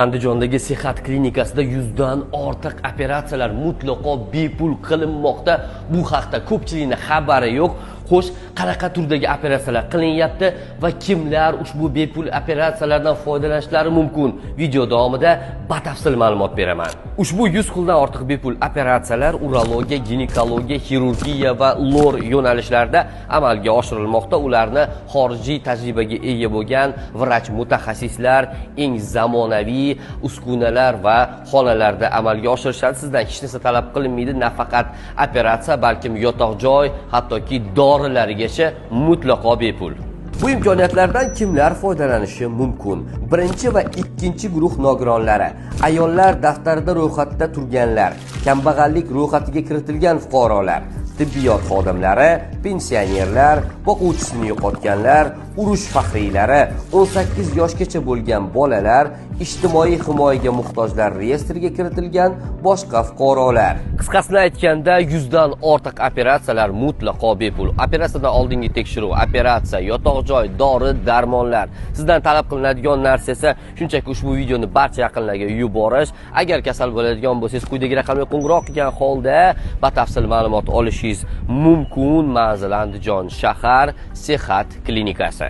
Andijondagi Sihat klinikasida 100 dan ortiq operatsiyalar mutlaqo bepul qilinmoqda. Bu haqda ko'pchilikning xabari yo'q. Xo'sh, qanaqa turdagi operatsiyalar qilinyapti va kimlar ushbu bepul operatsiyalardan foydalanishlari mumkin? Video davomida batafsil ma'lumot beraman. Ushbu 100 xildan ortiq bepul operatsiyalar urologiya, ginekologiya, xirurgiya va lor yo'nalishlarida amalga oshirilmoqda. Ularni xorijiy tajribaga ega bo'lgan vrach mutaxassislar eng zamonaviy uskunalar va xonalarda amalga oshirishadi. Sizdan hech narsa talab qilinmaydi. Nafaqat operatsiya, balkim yotoq joy, hattoki dorilargacha mutlaqo bepul. Bu imkoniyatlardan kimlar foydalanishi mumkin? Birinchi va ikkinchi guruh nogironlari, ayollar daftarida ro'yxatda turganlar, kambag'allik ro'yxatiga kiritilgan fuqarolar, tibbiyot xodimlari, pensionerlar, boquvchisini yo'qotganlar, urush faxriylari, 18 yoshgacha bo'lgan bolalar, ijtimoiy himoyaga muhtojlar reyestriga kiritilgan boshqa fuqarolar. Qisqasini aytganda 100 dan ortiq operatsiyalar mutlaqo bepul. Operatsiyadan oldingi tekshiruv, operatsiya, yotoq joy, dori, darmonlar. Sizdan talab qilinadigan narsa esa shunchaki ushbu videoni barcha yaqinlarga yuborish. Agar kasal bo'ladigan bo'lsangiz, quyidagi raqamga qo'ng'iroq qilgan holda batafsil ma'lumot olishingiz mumkin. Manzil Andijon shahar Sihat klinikasi.